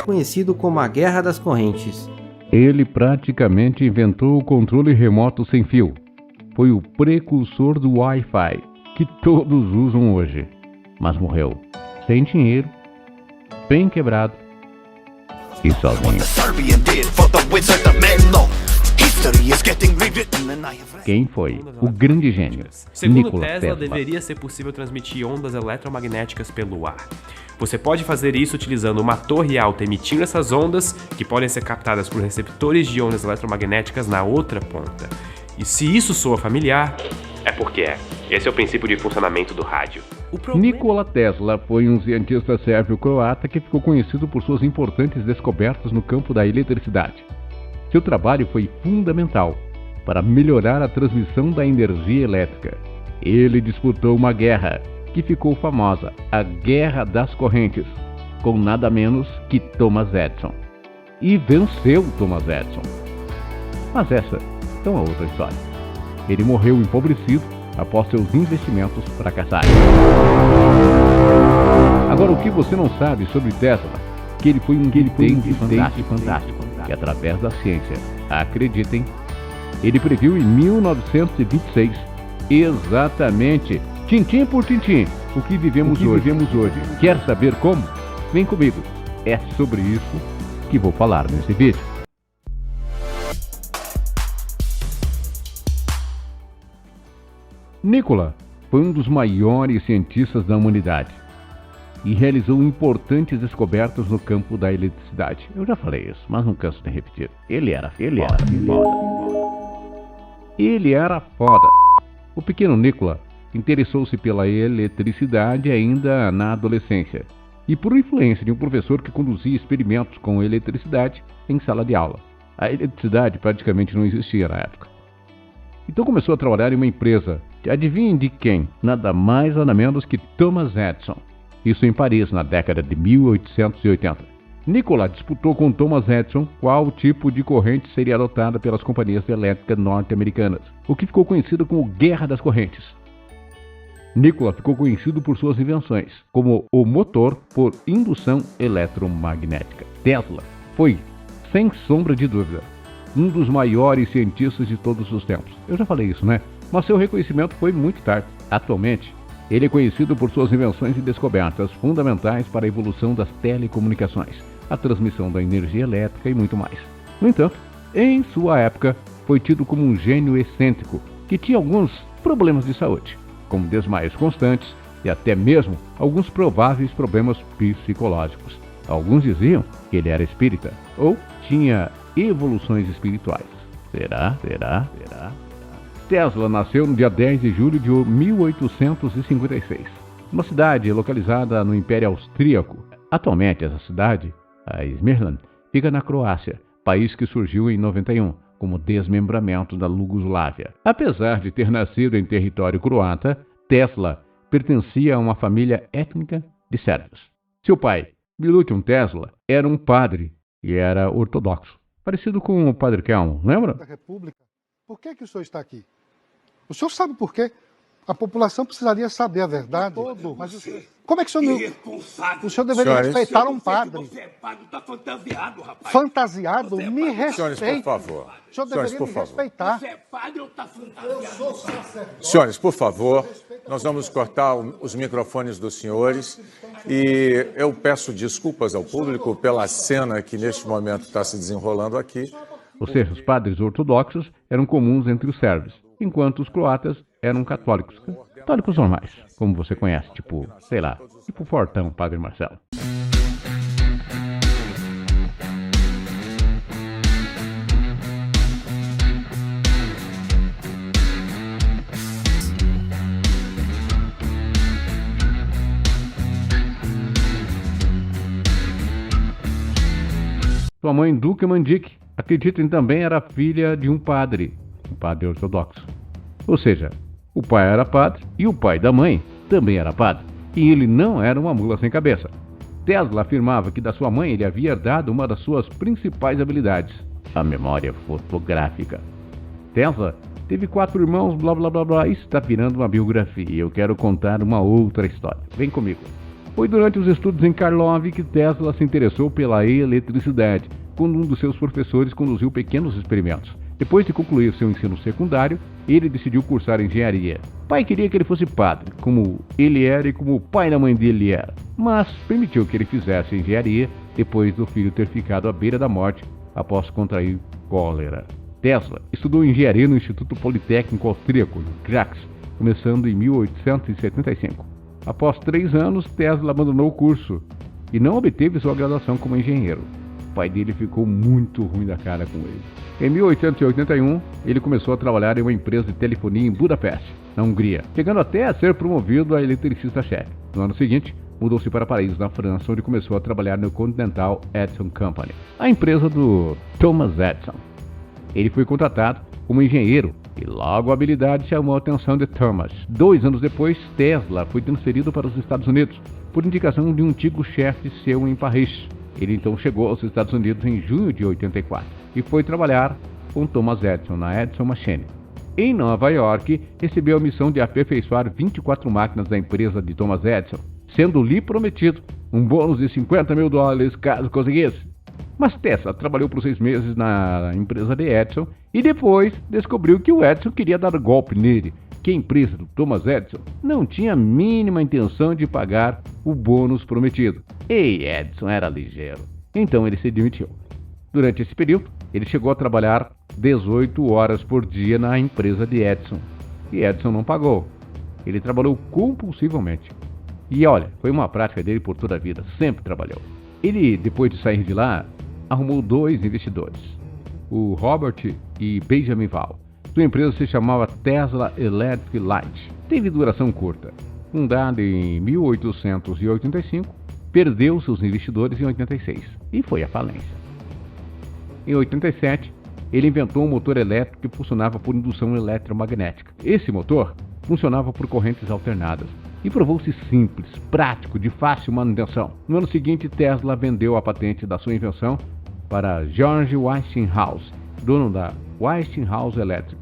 conhecido como a Guerra das Correntes. Ele praticamente inventou o controle remoto sem fio. Foi o precursor do Wi-Fi, que todos usam hoje. Mas morreu sem dinheiro, bem quebrado e sozinho. Quem foi? O grande gênio, Segundo Nikola Tesla, Tesla. deveria ser possível transmitir ondas eletromagnéticas pelo ar. Você pode fazer isso utilizando uma torre alta emitindo essas ondas, que podem ser captadas por receptores de ondas eletromagnéticas na outra ponta. E se isso soa familiar, é porque é. Esse é o princípio de funcionamento do rádio. Nikola Tesla foi um cientista sérvio-croata que ficou conhecido por suas importantes descobertas no campo da eletricidade. Seu trabalho foi fundamental para melhorar a transmissão da energia elétrica. Ele disputou uma guerra que ficou famosa, a Guerra das Correntes, com nada menos que Thomas Edison. E venceu Thomas Edison. Mas essa é uma outra história. Ele morreu empobrecido após seus investimentos fracassarem. Agora, o que você não sabe sobre Tesla? Que ele foi um vidente fantástico, que através da ciência, acreditem, ele previu em 1926, exatamente, tintim por tintim, o que vivemos hoje. Quer saber como? Vem comigo, é sobre isso que vou falar nesse vídeo. Nikola foi um dos maiores cientistas da humanidade e realizou importantes descobertas no campo da eletricidade. Eu já falei isso, mas não canso de repetir. Ele era foda. O pequeno Nikola interessou-se pela eletricidade ainda na adolescência e por influência de um professor que conduzia experimentos com eletricidade em sala de aula. A eletricidade praticamente não existia na época. Então começou a trabalhar em uma empresa. Adivinhem de quem? Nada mais nada menos que Thomas Edison. Isso em Paris, na década de 1880. Nikola disputou com Thomas Edison qual tipo de corrente seria adotada pelas companhias elétricas norte-americanas, o que ficou conhecido como Guerra das Correntes. Nikola ficou conhecido por suas invenções, como o motor por indução eletromagnética. Tesla foi, sem sombra de dúvida, um dos maiores cientistas de todos os tempos. Eu já falei isso, né? Mas seu reconhecimento foi muito tarde. Atualmente, ele é conhecido por suas invenções e descobertas fundamentais para a evolução das telecomunicações, a transmissão da energia elétrica e muito mais. No entanto, em sua época, foi tido como um gênio excêntrico que tinha alguns problemas de saúde, como desmaios constantes e até mesmo alguns prováveis problemas psicológicos. Alguns diziam que ele era espírita ou tinha evoluções espirituais. Será? Tesla nasceu no dia 10 de julho de 1856, uma cidade localizada no Império Austríaco. Atualmente, essa cidade, a Smyrna, fica na Croácia, país que surgiu em 91 como desmembramento da Iugoslávia. Apesar de ter nascido em território croata, Tesla pertencia a uma família étnica de sérvios. Seu pai, Milutin Tesla, era um padre e era ortodoxo, parecido com o Padre Kelmo, lembra? Da República. Por que o senhor está aqui? O senhor sabe por quê? A população precisaria saber a verdade. Mas como é que o senhor não... O senhor deveria respeitar um padre. Você é padre, tá fantasiado, rapaz. Fantasiado? Me respeite. Senhores, por favor. O senhor deveria me respeitar. Você é padre ou tá fantasiado? Senhores, por favor, nós vamos cortar os microfones dos senhores e eu peço desculpas ao público pela cena que neste momento está se desenrolando aqui. Ou seja, os padres ortodoxos eram comuns entre os sérvios, enquanto os croatas eram católicos. Católicos normais, como você conhece, tipo, sei lá, tipo Fortão, Padre Marcelo. Sua mãe, Duca Mandic, acreditem também, era filha de um padre ortodoxo. Ou seja, o pai era padre e o pai da mãe também era padre. E ele não era uma mula sem cabeça. Tesla afirmava que da sua mãe ele havia herdado uma das suas principais habilidades, a memória fotográfica. Tesla teve 4 irmãos, blá blá blá blá, isso está virando uma biografia e eu quero contar uma outra história. Vem comigo. Foi durante os estudos em Karlov que Tesla se interessou pela eletricidade, quando um dos seus professores conduziu pequenos experimentos. Depois de concluir seu ensino secundário, ele decidiu cursar engenharia. O pai queria que ele fosse padre, como ele era e como o pai da mãe dele era, mas permitiu que ele fizesse engenharia depois do filho ter ficado à beira da morte após contrair cólera. Tesla estudou engenharia no Instituto Politécnico Austríaco, em Graz, começando em 1875. Após 3 anos, Tesla abandonou o curso e não obteve sua graduação como engenheiro. O pai dele ficou muito ruim da cara com ele. Em 1881, ele começou a trabalhar em uma empresa de telefonia em Budapeste, na Hungria, chegando até a ser promovido a eletricista-chefe. No ano seguinte, mudou-se para Paris, na França, onde começou a trabalhar no Continental Edison Company, a empresa do Thomas Edison. Ele foi contratado como engenheiro e logo a habilidade chamou a atenção de Thomas. 2 anos depois, Tesla foi transferido para os Estados Unidos por indicação de um antigo chefe seu em Paris. Ele então chegou aos Estados Unidos em junho de 84 e foi trabalhar com Thomas Edison na Edison Machine. Em Nova York, recebeu a missão de aperfeiçoar 24 máquinas da empresa de Thomas Edison, sendo-lhe prometido um bônus de $50 mil caso conseguisse. Mas Tesla trabalhou por 6 meses na empresa de Edison e depois descobriu que o Edison queria dar golpe nele, que a empresa do Thomas Edison não tinha a mínima intenção de pagar o bônus prometido. E Edison era ligeiro, então ele se demitiu. Durante esse período, ele chegou a trabalhar 18 horas por dia na empresa de Edison, e Edison não pagou. Ele trabalhou compulsivamente. E olha, foi uma prática dele por toda a vida, sempre trabalhou. Ele, depois de sair de lá, arrumou 2 investidores, o Robert e Benjamin Val. Sua empresa se chamava Tesla Electric Light. Teve duração curta. Fundada em 1885, perdeu seus investidores em 86 e foi à falência. Em 87, ele inventou um motor elétrico que funcionava por indução eletromagnética. Esse motor funcionava por correntes alternadas e provou-se simples, prático, de fácil manutenção. No ano seguinte, Tesla vendeu a patente da sua invenção para George Westinghouse, dono da Westinghouse Electric.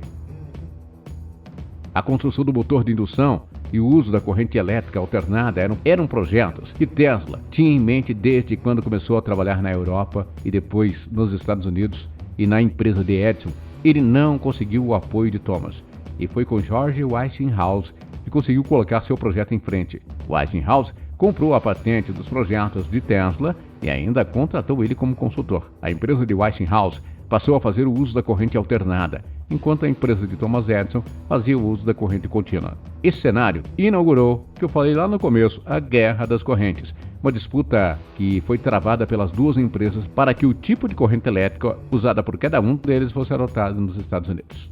A construção do motor de indução e o uso da corrente elétrica alternada eram projetos que Tesla tinha em mente desde quando começou a trabalhar na Europa e depois nos Estados Unidos e na empresa de Edison. Ele não conseguiu o apoio de Thomas e foi com George Westinghouse que conseguiu colocar seu projeto em frente. Westinghouse comprou a patente dos projetos de Tesla e ainda contratou ele como consultor. A empresa de Westinghouse passou a fazer o uso da corrente alternada, enquanto a empresa de Thomas Edison fazia o uso da corrente contínua. Esse cenário inaugurou, que eu falei lá no começo, a Guerra das Correntes, uma disputa que foi travada pelas 2 empresas para que o tipo de corrente elétrica usada por cada um deles fosse adotado nos Estados Unidos.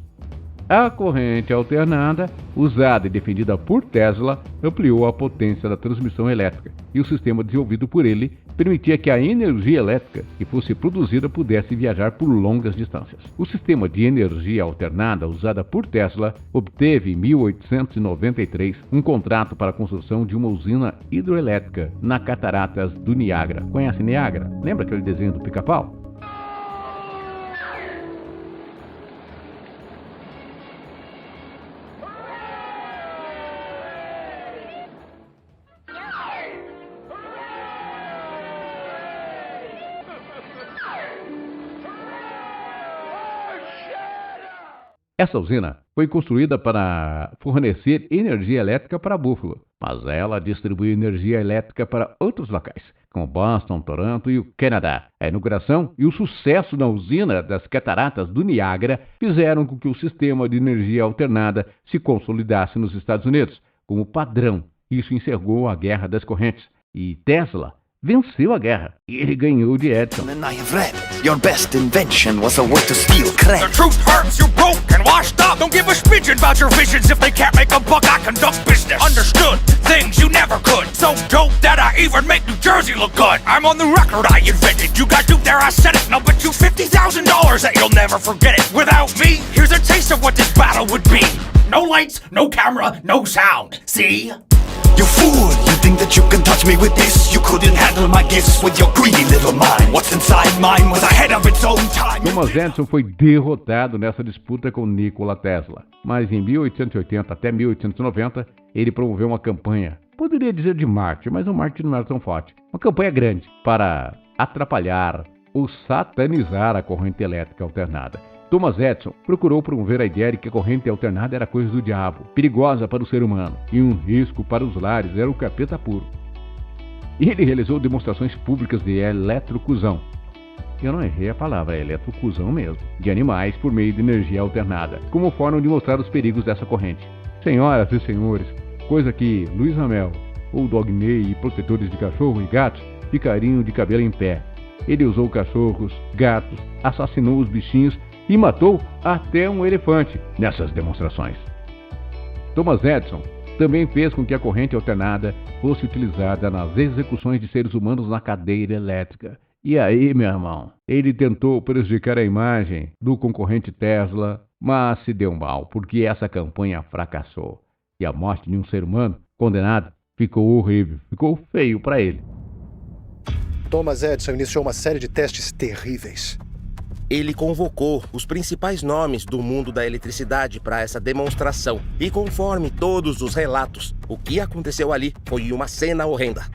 A corrente alternada, usada e defendida por Tesla, ampliou a potência da transmissão elétrica e o sistema desenvolvido por ele permitia que a energia elétrica que fosse produzida pudesse viajar por longas distâncias. O sistema de energia alternada usada por Tesla obteve em 1893 um contrato para a construção de uma usina hidroelétrica na Cataratas do Niágara. Conhece Niágara? Lembra aquele desenho do Pica-Pau? Essa usina foi construída para fornecer energia elétrica para Buffalo, mas ela distribuiu energia elétrica para outros locais, como Boston, Toronto e o Canadá. A inauguração e o sucesso na usina das Cataratas do Niágara fizeram com que o sistema de energia alternada se consolidasse nos Estados Unidos como padrão. Isso encerrou a Guerra das Correntes e Tesla venceu a guerra e ele ganhou de Edison. And I have read your best invention was a way to steal cred. The truth hurts, you're broke and washed up. Don't give a smidgen about your visions if they can't make a buck. I conduct business. Understood things you never could. So dope that I even make New Jersey look good. I'm on the record, I invented. You got duped there, I said it. Now bet you $50,000 that you'll never forget it. Without me, here's a taste of what this battle would be. No lights, no camera, no sound. See? You fool, you think that you can touch me with this? You couldn't handle my gifts with your greedy little mind. What's inside mine was ahead of its own time. Thomas Edison foi derrotado nessa disputa com Nikola Tesla, mas em 1880 até 1890 ele promoveu uma campanha poderia dizer de marketing, mas o marketing não era tão forte. Uma campanha grande para atrapalhar ou satanizar a corrente elétrica alternada. Thomas Edison procurou promover a ideia de que a corrente alternada era coisa do diabo, perigosa para o ser humano e um risco para os lares, era o capeta puro. Ele realizou demonstrações públicas de eletrocusão. Eu não errei a palavra, é eletrocusão mesmo, de animais por meio de energia alternada, como forma de mostrar os perigos dessa corrente. Senhoras e senhores, coisa que Luiz Amel ou Dogmei e protetores de cachorro e gatos ficariam de cabelo em pé. Ele usou cachorros, gatos, assassinou os bichinhos e matou até um elefante nessas demonstrações. Thomas Edison também fez com que a corrente alternada fosse utilizada nas execuções de seres humanos na cadeira elétrica. E aí, meu irmão, ele tentou prejudicar a imagem do concorrente Tesla, mas se deu mal, porque essa campanha fracassou. E a morte de um ser humano condenado ficou horrível, ficou feio para ele. Thomas Edison iniciou uma série de testes terríveis. Ele convocou os principais nomes do mundo da eletricidade para essa demonstração. E conforme todos os relatos, o que aconteceu ali foi uma cena horrenda.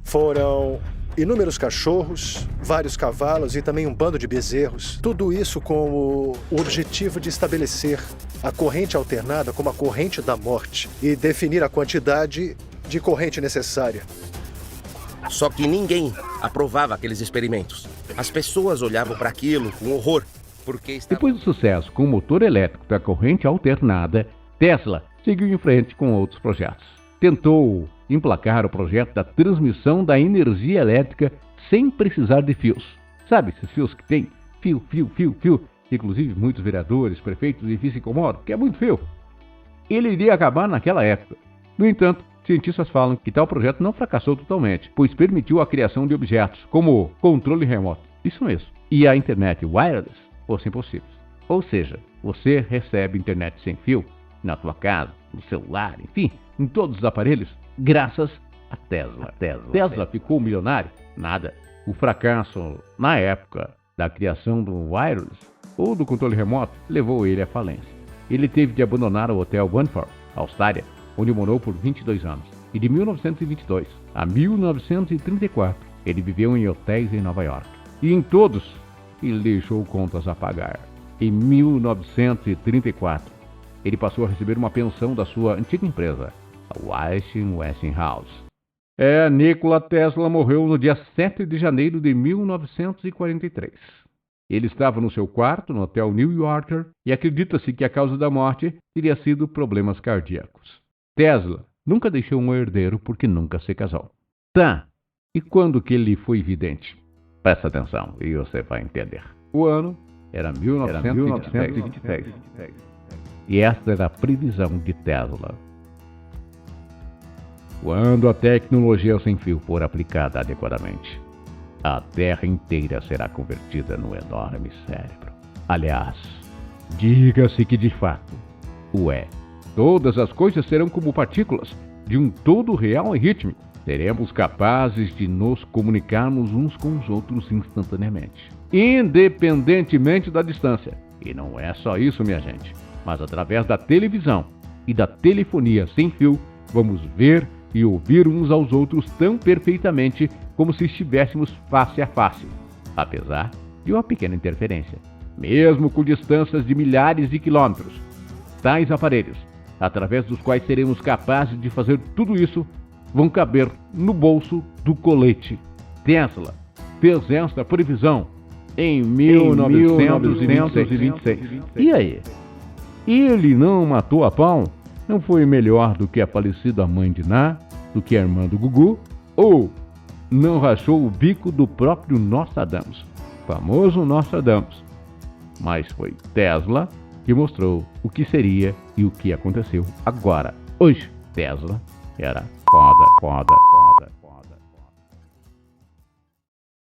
Foram inúmeros cachorros, vários cavalos e também um bando de bezerros. Tudo isso com o objetivo de estabelecer a corrente alternada como a corrente da morte e definir a quantidade de corrente necessária. Só que ninguém aprovava aqueles experimentos. As pessoas olhavam para aquilo com horror, porque Depois do sucesso com o motor elétrico da corrente alternada, Tesla seguiu em frente com outros projetos. Tentou emplacar o projeto da transmissão da energia elétrica sem precisar de fios. Sabe esses fios que tem? Fio. Inclusive muitos vereadores, prefeitos e vice incomodam, que é muito fio. Ele iria acabar naquela época. No entanto, cientistas falam que tal projeto não fracassou totalmente, pois permitiu a criação de objetos, como controle remoto. Isso mesmo. E a internet wireless fossem possíveis. Ou seja, você recebe internet sem fio na tua casa, no celular, enfim, em todos os aparelhos, graças a Tesla. Tesla ficou milionário? Nada. O fracasso, na época da criação do wireless ou do controle remoto, levou ele à falência. Ele teve de abandonar o Hotel Wentworth, Austrália, onde morou por 22 anos. E de 1922 a 1934, ele viveu em hotéis em Nova York. E em todos, ele deixou contas a pagar. Em 1934, ele passou a receber uma pensão da sua antiga empresa, a Westinghouse. Nikola Tesla morreu no dia 7 de janeiro de 1943. Ele estava no seu quarto, no Hotel New Yorker, e acredita-se que a causa da morte teria sido problemas cardíacos. Tesla nunca deixou um herdeiro porque nunca se casou. Tá, e quando que ele foi vidente? Presta atenção e você vai entender. O ano era 1923. E esta era a previsão de Tesla. Quando a tecnologia sem fio for aplicada adequadamente, a Terra inteira será convertida num enorme cérebro. Aliás, diga-se que de fato o é. Todas as coisas serão como partículas de um todo real e rítmico. Seremos capazes de nos comunicarmos uns com os outros instantaneamente, independentemente da distância. E não é só isso, minha gente, mas através da televisão e da telefonia sem fio, vamos ver e ouvir uns aos outros tão perfeitamente como se estivéssemos face a face, apesar de uma pequena interferência, mesmo com distâncias de milhares de quilômetros. Tais aparelhos, através dos quais seremos capazes de fazer tudo isso, vão caber no bolso do colete. Tesla fez esta previsão em 1926. E aí? Ele não matou a pau? Não foi melhor do que a falecida mãe de Ná, do que a irmã do Gugu? Ou não rachou o bico do próprio Nostradamus, famoso Nostradamus? Mas foi Tesla que mostrou o que seria e o que aconteceu agora. Hoje, Tesla era foda.